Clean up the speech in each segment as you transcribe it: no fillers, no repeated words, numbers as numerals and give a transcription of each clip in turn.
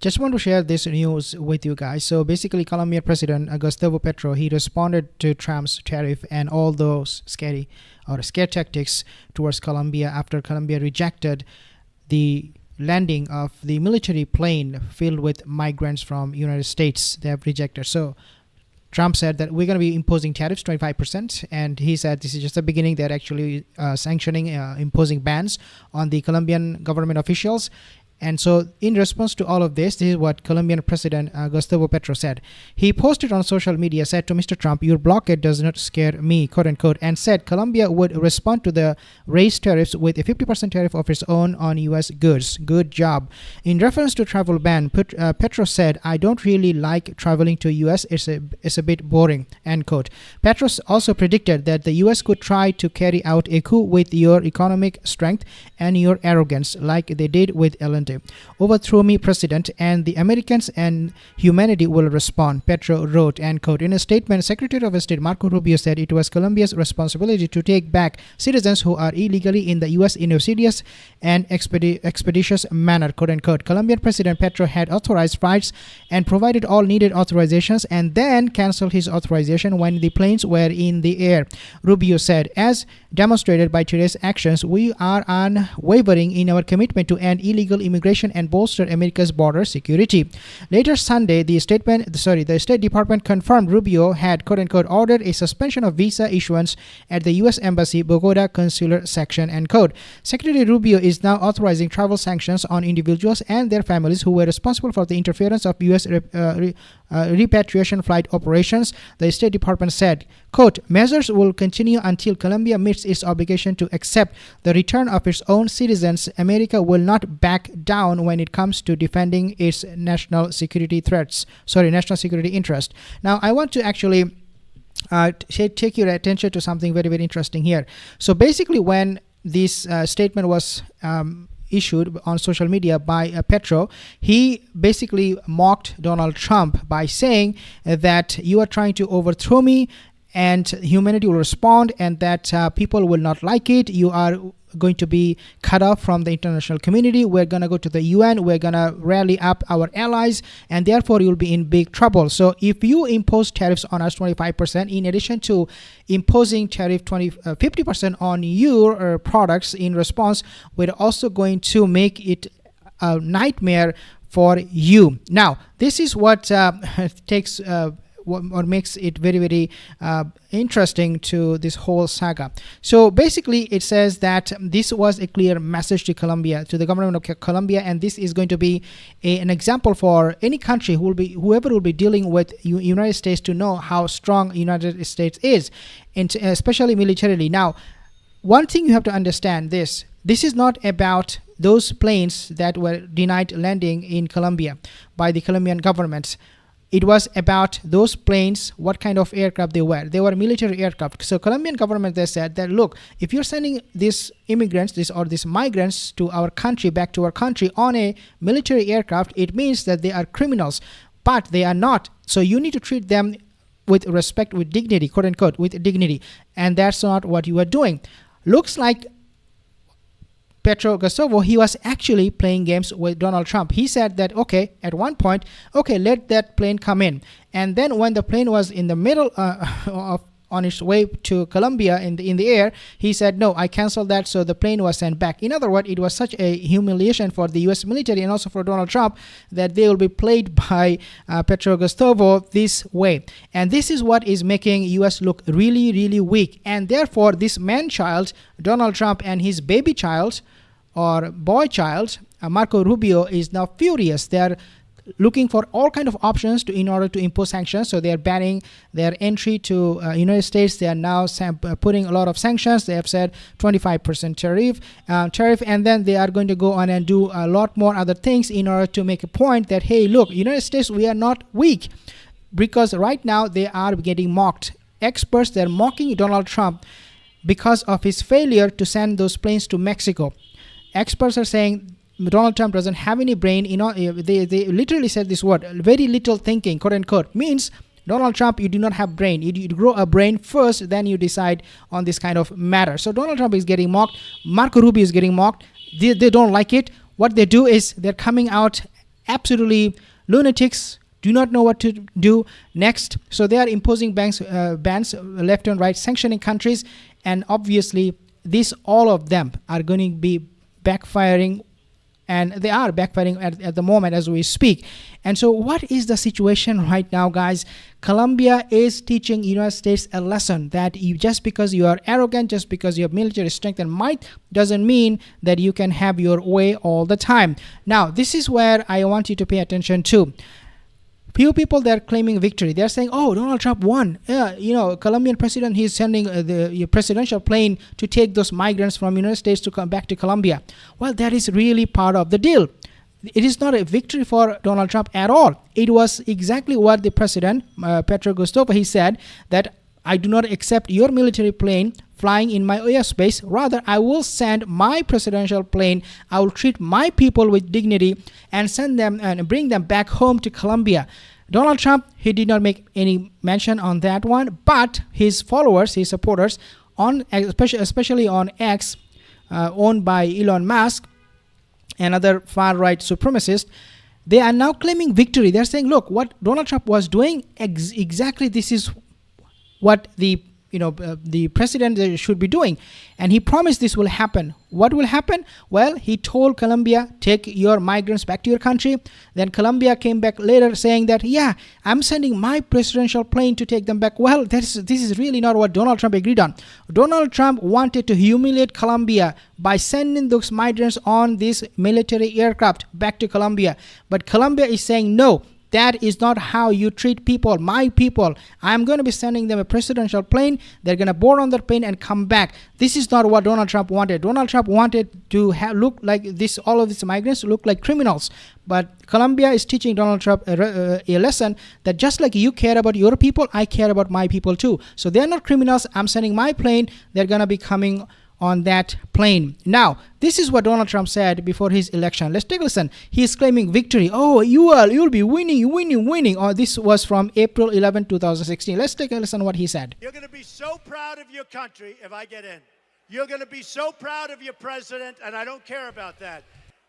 Just want to share this news with you guys. So basically, Colombia President Gustavo Petro, he responded to Trump's tariff and all those scare tactics towards Colombia after Colombia rejected the landing of the military plane filled with migrants from United States. They have rejected. So Trump said that we're going to be imposing tariffs 25%, and he said this is just the beginning. They're actually sanctioning, imposing bans on the Colombian government officials. And so in response to all of this is what Colombian President Gustavo Petro said. He posted on social media, said to Mr. Trump, "Your blockade does not scare me," quote unquote, and said Colombia would respond to the raised tariffs with a 50% tariff of its own on U.S. goods. Good job. In reference to travel ban, Petro said, "I don't really like traveling to U.S. It's a bit boring," end quote. Petro also predicted that the U.S. could try to carry out a coup with your economic strength and your arrogance like they did with Ellen. "Overthrow me, President, and the Americans and humanity will respond," Petro wrote, end quote. In a statement, Secretary of State Marco Rubio said it was Colombia's responsibility to take back citizens who are illegally in the U.S. in a serious and expeditious manner, quote unquote. Colombian President Petro had authorized flights and provided all needed authorizations and then canceled his authorization when the planes were in the air. Rubio said, "As demonstrated by today's actions, we are unwavering in our commitment to end illegal immigration and bolster America's border security." Later Sunday, the State Department confirmed Rubio had, quote unquote, ordered a suspension of visa issuance at the U.S. Embassy Bogota Consular Section, end quote. Secretary Rubio is now authorizing travel sanctions on individuals and their families who were responsible for the interference of U.S. Repatriation flight operations. The State Department said, quote, "Measures will continue until Colombia meets its obligation to accept the return of its own citizens. America will not back down when it comes to defending its national security interest." Now, I want to actually take your attention to something very, very interesting here. So basically, when this statement was issued on social media by Petro, he basically mocked Donald Trump by saying that you are trying to overthrow me and humanity will respond, and that people will not like it. You are going to be cut off from the international community. We're going to go to the UN. We're going to rally up our allies, and therefore you'll be in big trouble. So if you impose tariffs on us 25%, in addition to imposing tariff 50% on your products in response, we're also going to make it a nightmare for you. Now, this is what takes or makes it very, very interesting to this whole saga. So basically, it says that this was a clear message to Colombia, to the government of Colombia, and this is going to be an example for any country whoever will be dealing with United States to know how strong United States is, and especially militarily. Now, one thing you have to understand: this is not about those planes that were denied landing in Colombia by the Colombian government. It was about those planes, what kind of aircraft they were. They were military aircraft. So Colombian government, they said that, look, if you're sending these immigrants, these migrants to our country, back to our country on a military aircraft, it means that they are criminals, but they are not. So you need to treat them with respect, with dignity, quote unquote, with dignity. And that's not what you are doing. Looks like Petro Gustavo, he was actually playing games with Donald Trump. He said that, okay, at one point, okay, let that plane come in. And then when the plane was in the middle on its way to Colombia in the air, he said, no, I canceled that, so the plane was sent back. In other words, it was such a humiliation for the U.S. military and also for Donald Trump that they will be played by Petro Gustavo this way. And this is what is making U.S. look really, really weak. And therefore, this man-child, Donald Trump, and his baby child, or boy child, Marco Rubio, is now furious. They are looking for all kind of options in order to impose sanctions. So they are banning their entry to United States. They are now putting a lot of sanctions. They have said 25% tariff, and then they are going to go on and do a lot more other things in order to make a point that, hey, look, United States, we are not weak, because right now they are getting mocked. Experts, they're mocking Donald Trump because of his failure to send those planes to Mexico. Experts are saying Donald Trump doesn't have any brain. They literally said this word, very little thinking, quote unquote. Means, Donald Trump, you do not have brain. You grow a brain first, then you decide on this kind of matter. So Donald Trump is getting mocked. Marco Rubio is getting mocked. They don't like it. What they do is they're coming out absolutely lunatics, do not know what to do next. So they are imposing bans left and right, sanctioning countries, and obviously all of them are going to be backfiring, and they are backfiring at the moment as we speak. And so what is the situation right now, guys? Colombia is teaching United States a lesson that just because you are arrogant, just because you have military strength and might, doesn't mean that you can have your way all the time. Now, this is where I want you to pay attention to. Few people, they're claiming victory. They're saying, oh, Donald Trump won. Colombian president, he's sending the presidential plane to take those migrants from United States to come back to Colombia. Well, that is really part of the deal. It is not a victory for Donald Trump at all. It was exactly what the president, Petro Gustavo, he said that I do not accept your military plane flying in my airspace. Rather, I will send my presidential plane. I will treat my people with dignity and send them and bring them back home to Colombia. Donald Trump, he did not make any mention on that one, but his followers, his supporters, especially on X, owned by Elon Musk and other far-right supremacists, they are now claiming victory. They're saying, look, what Donald Trump was doing, exactly this is what the president should be doing, and he promised this will happen. What will happen? Well, he told Colombia, take your migrants back to your country. Then Colombia came back later saying that, yeah, I'm sending my presidential plane to take them back. Well, this is really not what Donald Trump agreed on. Donald Trump wanted to humiliate Colombia by sending those migrants on this military aircraft back to Colombia. But Colombia is saying, no, that is not how you treat people, my people. I'm going to be sending them a presidential plane. They're going to board on that plane and come back. This is not what Donald Trump wanted. Donald Trump wanted to look like this. All of these migrants look like criminals. But Colombia is teaching Donald Trump a lesson that just like you care about your people, I care about my people too. So they're not criminals. I'm sending my plane. They're going to be coming on that plane. Now, this is what Donald Trump said before his election. Let's take a listen. He is claiming victory. Oh, you'll be winning. Oh, this was from April 11, 2016. Let's take a listen to what he said. You're going to be so proud of your country if I get in. You're going to be so proud of your president, and I don't care about that.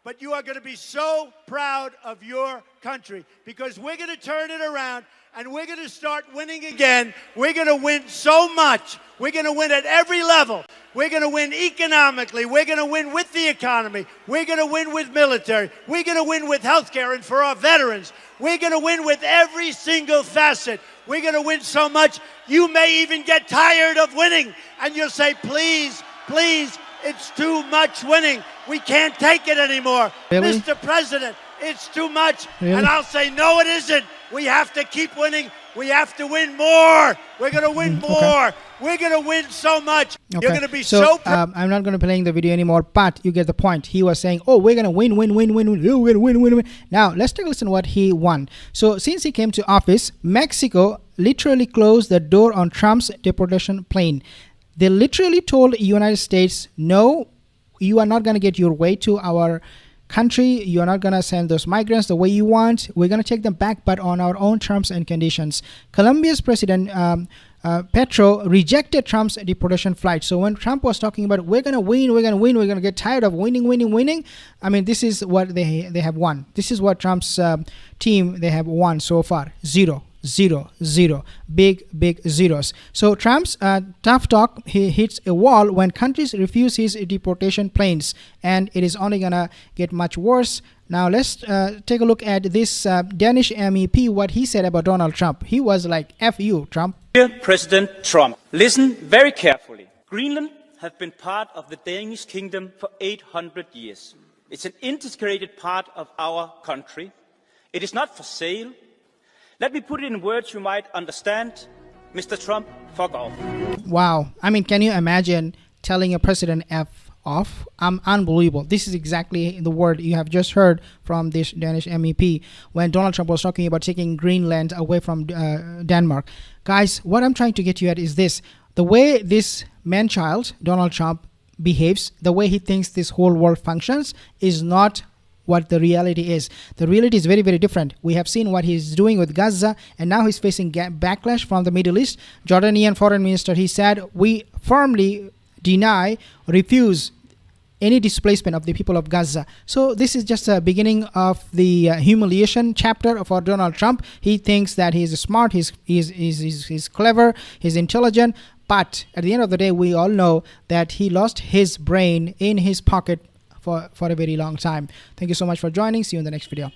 But you are going to be so proud of your country because we're going to turn it around and we're going to start winning again. We're going to win so much. We're going to win at every level. We're going to win economically. We're going to win with the economy. We're going to win with military. We're going to win with healthcare and for our veterans. We're going to win with every single facet. We're going to win so much, you may even get tired of winning. And you'll say, please, please, it's too much winning. We can't take it anymore. Really? Mr. President, it's too much. Really? And I'll say, no, it isn't. We have to keep winning. We have to win more. We're going to win more. Okay. We're going to win so much. Okay. You're going to be so I'm not going to play the video anymore, but you get the point. He was saying, oh, we're going to win. Win. Now, let's take a listen to what he won. So, since he came to office, Mexico literally closed the door on Trump's deportation plane. They literally told the United States, no, you are not going to get your way to our country. You are not going to send those migrants the way you want. We're going to take them back, but on our own terms and conditions. Colombia's president, Petro, rejected Trump's deportation flight. So when Trump was talking about we're going to win, we're going to get tired of winning. I mean, this is what they have won. This is what Trump's team, they have won so far. Zero. Big zeros. So Trump's tough talk, he hits a wall when countries refuse his deportation planes, and it is only gonna get much worse. Now let's take a look at this Danish MEP, what he said about Donald Trump. He was like, F you, Trump. Dear President Trump, listen very carefully. Greenland has been part of the Danish kingdom for 800 years. It's an integrated part of our country. It is not for sale. Let me put it in words you might understand. Mr. Trump, fuck off. Wow. I mean, can you imagine telling a president F off? Unbelievable. This is exactly the word you have just heard from this Danish MEP when Donald Trump was talking about taking Greenland away from Denmark. Guys, what I'm trying to get you at is this. The way this man-child, Donald Trump, behaves, the way he thinks this whole world functions is not what the reality is. The reality is very, very different. We have seen what he's doing with Gaza, and now he's facing backlash from the Middle East. Jordanian foreign minister, he said, we firmly refuse any displacement of the people of Gaza. So this is just a beginning of the humiliation chapter for Donald Trump. He thinks that he's smart, he's clever, he's intelligent, but at the end of the day, we all know that he lost his brain in his pocket for a very long time. Thank you so much for joining. See you in the next video.